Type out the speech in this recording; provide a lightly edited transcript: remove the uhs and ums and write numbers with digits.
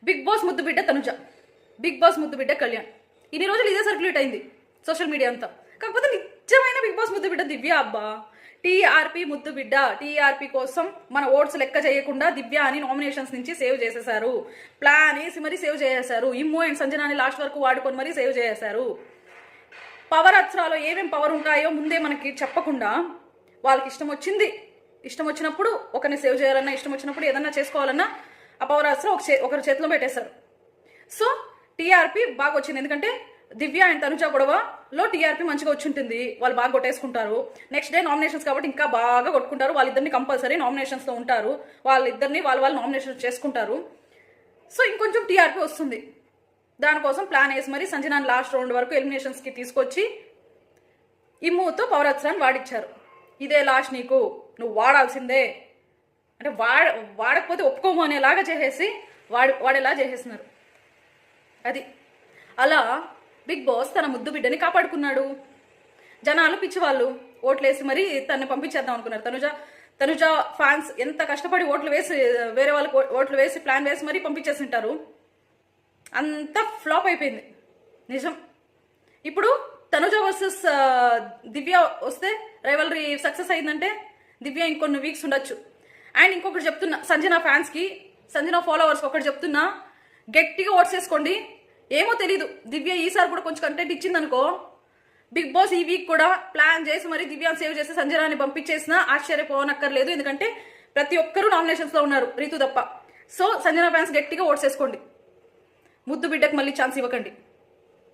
Big boss ముద్దు బిడ్డ Tanuja, big boss ముద్దు బిడ్డ కళ్యాణ్. ఇన్ని రోజులు ఇదే సర్క్యులేట్ అయింది సోషల్ మీడియా అంతా. కాకపోతే నిజమైన బిగ్ బాస్ ముద్దు బిడ్డ దివ్య అబ్బా. టీఆర్పీ ముద్దు బిడ్డ. టీఆర్పీ కోసం మన ఓట్స్ లెక్క చేయకుండా దివ్య అని నామినేషన్స్ నుంచి సేవ్ చేసేసారు. ప్లాన్ వేసి మరీ సేవ్ చేసేసారు. ఇమ్ము అండ్ సంజనాని లాస్ట్ వరకు వాడుకొని మరీ సేవ్ చేసేసారు. పవర్ అస్త్రాలో ఏమేం పవర్ ఉంటాయో ముందే మనకి చెప్పకుండా వాళ్ళకి ఇష్టం వచ్చినప్పుడు ఒకరిని సేవ్ చేయాలన్నా, ఇష్టం వచ్చినప్పుడు ఏదన్నా చేసుకోవాలన్నా ఆ పవర్ అస్త్రం ఒకరి చేతిలో పెట్టేశారు. సో టీఆర్పీ బాగా వచ్చింది. ఎందుకంటే దివ్య అండ్ తనుజ గొడవలో టీఆర్పీ మంచిగా వచ్చి ఉంటుంది. వాళ్ళు బాగా కొట్టేసుకుంటారు. నెక్స్ట్ డే నామినేషన్స్ కాబట్టి ఇంకా బాగా కొట్టుకుంటారు. వాళ్ళిద్దరిని కంపల్సరీ నామినేషన్స్లో ఉంటారు. వాళ్ళిద్దరిని వాళ్ళు నామినేషన్స్ చేసుకుంటారు. సో ఇంకొంచెం టీఆర్పీ వస్తుంది. దానికోసం ప్లాన్ వేసి మరి సంజనాన్ని లాస్ట్ రౌండ్ వరకు ఎలిమినేషన్స్కి తీసుకొచ్చి ఇమ్ముతో పవర్ అస్త్రాన్ని వాడిచ్చారు. ఇదే లాస్ట్, నీకు నువ్వు వాడాల్సిందే అంటే వాడకపోతే ఒప్పుకోము అనేలాగా చేసేసి వాడేలా చేసేస్తున్నారు. అది అలా బిగ్ బాస్ తన ముద్దు బిడ్డని కాపాడుకున్నాడు. జనాలు పిచ్చివాళ్ళు ఓట్లేసి మరి తనని పంపించేద్దాం అనుకున్నారు. తనుజ ఫ్యాన్స్ ఎంత కష్టపడి ఓట్లు వేసి వేరే వాళ్ళకి ఓట్లు వేసి ప్లాన్ వేసి మరీ పంపించేసింటారు. అంతా ఫ్లాప్ అయిపోయింది నిజం. ఇప్పుడు తనుజ వర్సెస్ దివ్య వస్తే రైవలరీ సక్సెస్ అయిందంటే దివ్య ఇంకొన్ని వీక్స్ ఉండొచ్చు. అండ్ ఇంకొకటి చెప్తున్నా సంజన ఫ్యాన్స్కి, సంజన ఫాలోవర్స్కి ఒకటి చెప్తున్నా, గట్టిగా ఓట్స్ వేసుకోండి. ఏమో తెలీదు, దివ్య ఈసారి కూడా కొంచెం కంటెంట్ ఇచ్చిందనుకో, బిగ్ బాస్ ఈ వీక్ కూడా ప్లాన్ చేసి మరి దివ్యాన్ని సేవ్ చేసి సంజనాని పంపించేసినా ఆశ్చర్యపోనక్కర్లేదు. ఎందుకంటే ప్రతి ఒక్కరూ నామినేషన్స్లో ఉన్నారు, రీతు తప్ప. సో సంజన ఫ్యాన్స్ గట్టిగా ఓట్స్ వేసుకోండి. ముద్దు బిడ్డకు మళ్ళీ ఛాన్స్ ఇవ్వకండి.